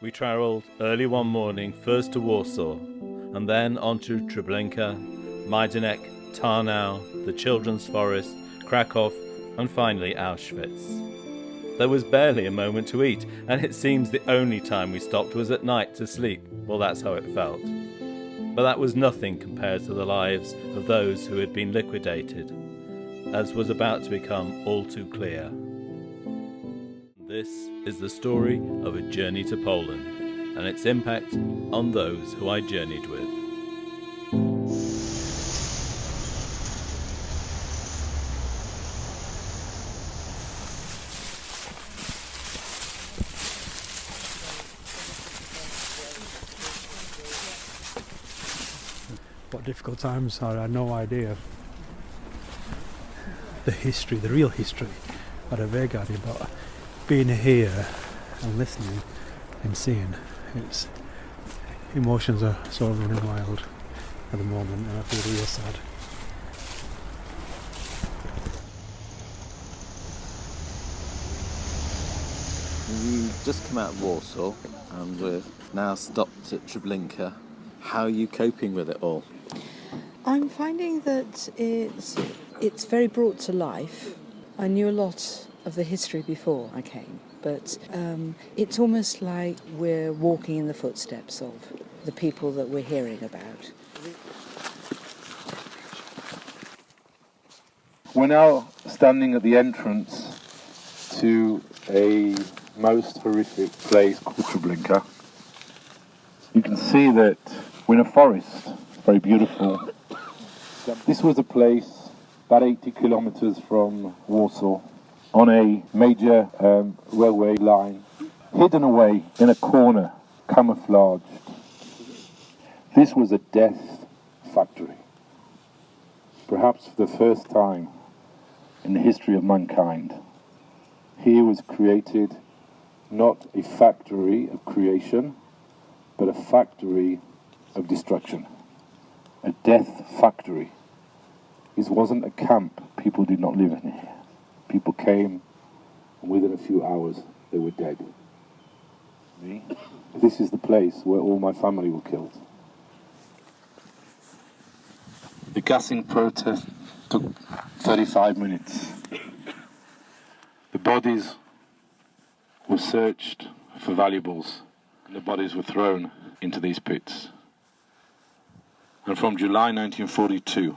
We travelled early one morning first to Warsaw and then on to Treblinka, Majdanek, Tarnow, the Children's Forest, Krakow and finally Auschwitz. There was barely a moment to eat, and it seems the only time we stopped was at night to sleep. Well, that's how it felt. But that was nothing compared to the lives of those who had been liquidated, as was about to become all too clear. This is the story of a journey to Poland and its impact on those who I journeyed with. What difficult times are, I had no idea. The history, the real history, I had a vague idea, but being here and listening and seeing, it's emotions are sort of running wild at the moment, and I feel real sad. You just come out of Warsaw and we're now stopped at Treblinka. How are you coping with it all? I'm finding that it's very brought to life. I knew a lot of the history before I came, but it's almost like we're walking in the footsteps of the people that we're hearing about. We're now standing at the entrance to a most horrific place called Treblinka. You can see that we're in a forest, it's very beautiful. This was a place about 80 kilometers from Warsaw, on a major railway line, hidden away in a corner, camouflaged. This was a death factory. Perhaps for the first time in the history of mankind, here was created not a factory of creation, but a factory of destruction. A death factory. This wasn't a camp. People did not live in here. People came, and within a few hours, they were dead. Me? This is the place where all my family were killed. The gassing protest took 35 minutes. The bodies were searched for valuables, and the bodies were thrown into these pits. And from July 1942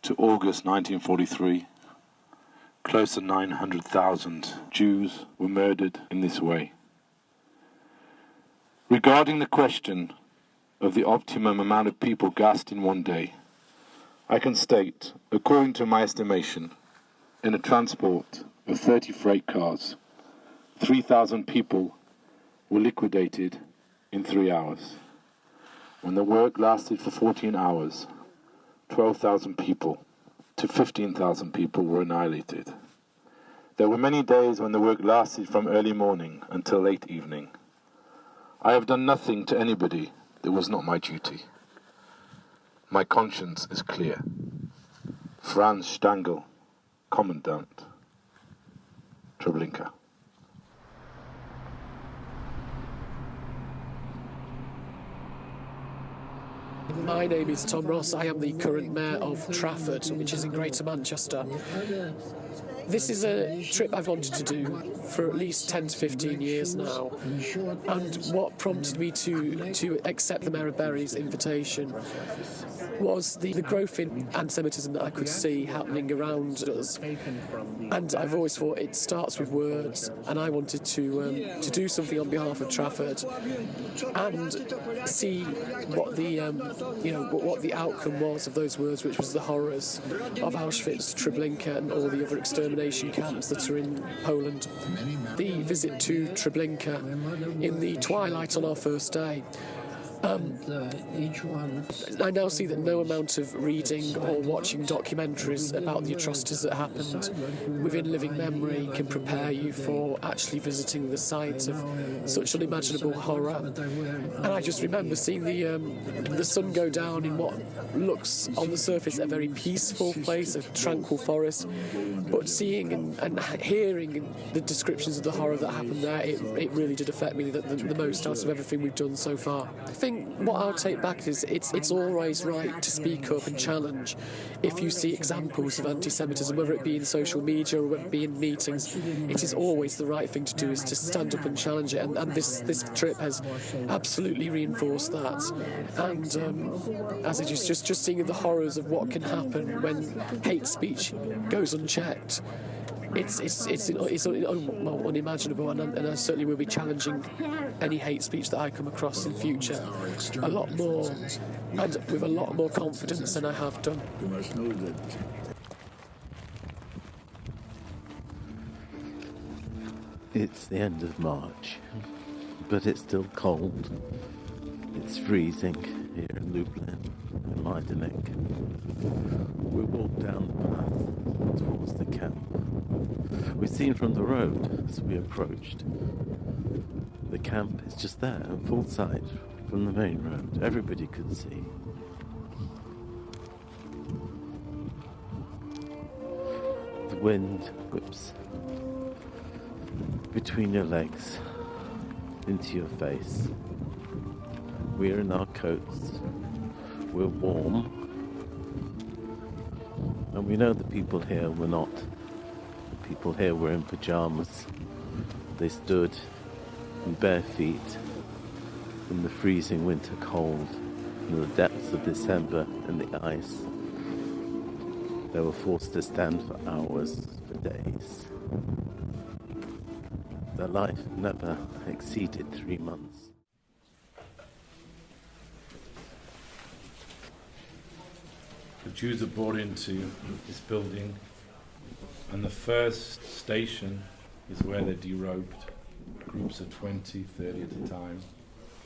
to August 1943, close to 900,000 Jews were murdered in this way. Regarding the question of the optimum amount of people gassed in one day, I can state, according to my estimation, in a transport of 30 freight cars, 3,000 people were liquidated in 3 hours. When the work lasted for 14 hours, 12,000 people to 15,000 people were annihilated. There were many days when the work lasted from early morning until late evening. I have done nothing to anybody that was not my duty. My conscience is clear. Franz Stangl, Commandant, Treblinka. My name is Tom Ross. I am the current mayor of Trafford, which is in Greater Manchester. This is a trip I've wanted to do for at least 10 to 15 years now. And what prompted me to accept the Mayor of Bury's invitation was the growth in anti-Semitism that I could see happening around us. And I've always thought it starts with words, and I wanted to do something on behalf of Trafford and see what the outcome was of those words, which was the horrors of Auschwitz, Treblinka, and all the other extermination camps that are in Poland. The visit to Treblinka in the twilight on our first day I now see that no amount of reading or watching documentaries about the atrocities that happened within living memory can prepare you for actually visiting the site of such unimaginable horror. And I just remember seeing the sun go down in what looks on the surface a very peaceful place, a tranquil forest, but seeing and hearing the descriptions of the horror that happened there, it really did affect me the most out of everything we've done so far. I think what I'll take back is it's always right to speak up and challenge if you see examples of anti-Semitism, whether it be in social media or whether it be in meetings. It is always the right thing to do, is to stand up and challenge it, and this trip has absolutely reinforced that. And as it is just seeing the horrors of what can happen when hate speech goes unchecked. It's unimaginable, and I certainly will be challenging any hate speech that I come across in future a lot more, and with a lot more confidence than I have done. You must know that It's the end of March, but it's still cold. It's freezing here in Lublin and Majdanek. We walk down the path towards the camp. We've seen from the road as we approached. The camp is just there in full sight from the main road. Everybody could see. The wind whips between your legs into your face. We're in our coats, we're warm, and we know the people here were not. The people here were in pyjamas. They stood in bare feet in the freezing winter cold, in the depths of December in the ice. They were forced to stand for hours, for days. Their life never exceeded 3 months. The Jews are brought into this building, and the first station is where they're derobed. Groups of 20, 30 at a time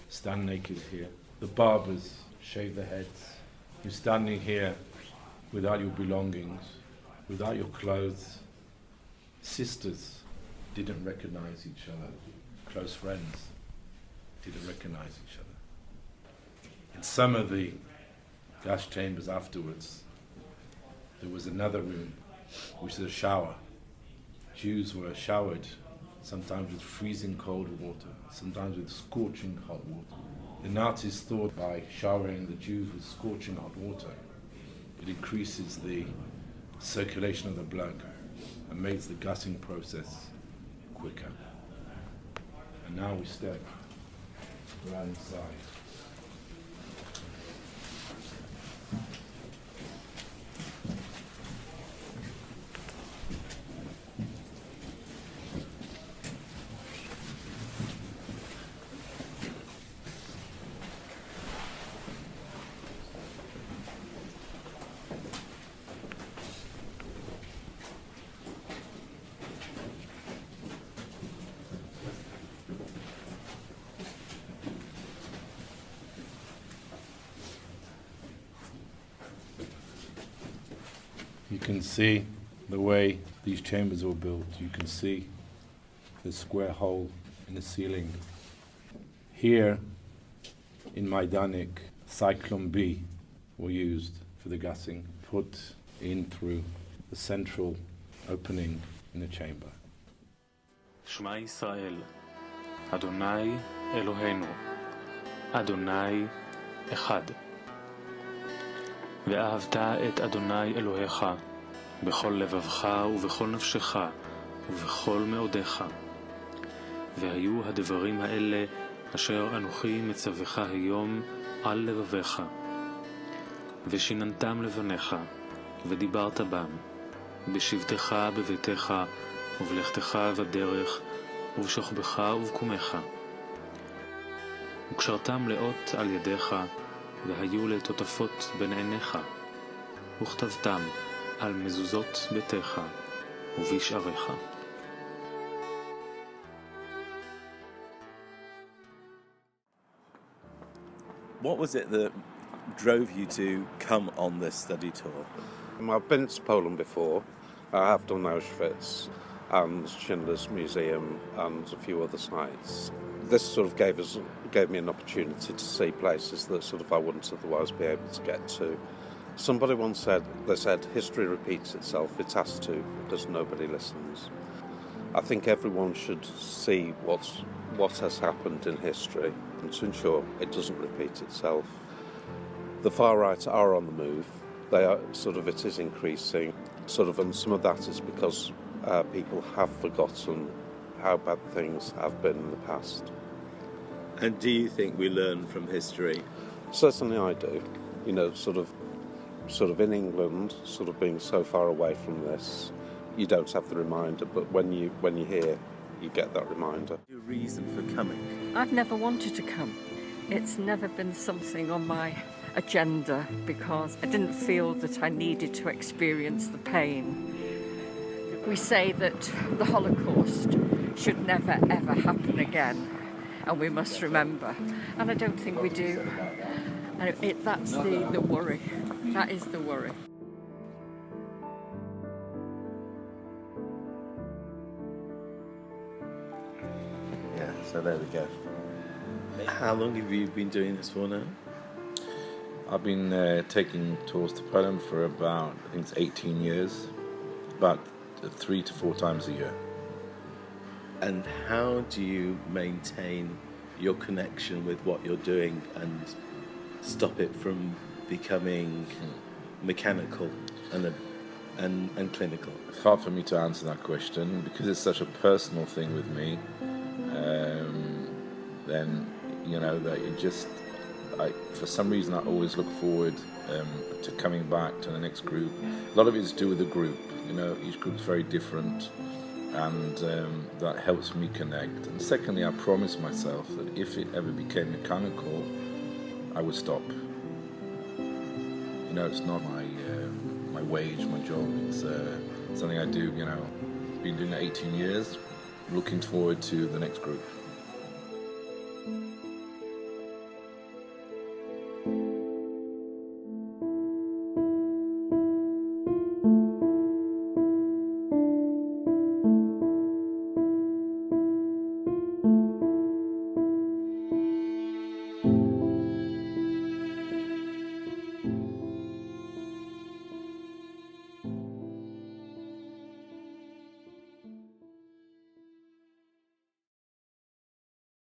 stand naked here. The barbers shave their heads. You're standing here without your belongings, without your clothes. Sisters didn't recognize each other. Close friends didn't recognize each other. In some of the gas chambers afterwards, there was another room, which is a shower. Jews were showered, sometimes with freezing cold water, sometimes with scorching hot water. The Nazis thought by showering the Jews with scorching hot water, it increases the circulation of the blood and makes the gassing process quicker. And now we step right inside. You can see the way these chambers were built. You can see the square hole in the ceiling. Here in Majdanek, Cyclone B were used for the gassing, put in through the central opening in the chamber. Shema Yisrael, Adonai Eloheinu, Adonai Echad. ואהבת את אדוני אלוהיך בכל לבבך ובכל נפשך ובכל מאודך. והיו הדברים האלה אשר אנוכי מצווך היום על לבביך. ושיננתם לבניך ודיברת בם בשבתך בביתך ובלכתך בדרך ובשוכבך ובקומך. וקשרתם לאות על ידיך והיו לטוטפות בין עיניך, וכתבתם על מזוזות ביתך ובשעריך. What was it that drove you to come on this study tour? I've been to Poland before. I have done Auschwitz and Schindler's Museum and a few other sites. This sort of gave me an opportunity to see places that sort of I wouldn't otherwise be able to get to. Somebody once said, history repeats itself, it has to, because nobody listens. I think everyone should see what has happened in history and to ensure it doesn't repeat itself. The far right are on the move. It is increasing, and some of that is because people have forgotten how bad things have been in the past. And do you think we learn from history? Certainly I do. Sort of in England, being so far away from this, you don't have the reminder, but when you hear, you get that reminder. Your reason for coming? I've never wanted to come. It's never been something on my agenda because I didn't feel that I needed to experience the pain. We say that the Holocaust should never ever happen again, and we must remember, and I don't think we do. And that's the worry. That is the worry. Yeah, so there we go. How long have you been doing this for now? I've been taking tours to Poland for about, I think it's 18 years, about 3 to 4 times a year. And how do you maintain your connection with what you're doing and stop it from becoming mechanical and clinical? It's hard for me to answer that question because it's such a personal thing with me. Then that it just, for some reason, I always look forward to coming back to the next group. A lot of it is to do with the group. Each group's very different, and that helps me connect. And secondly, I promised myself that if it ever became mechanical, I would stop. It's not my wage, my job. It's something I do. Been doing it 18 years. Looking forward to the next group.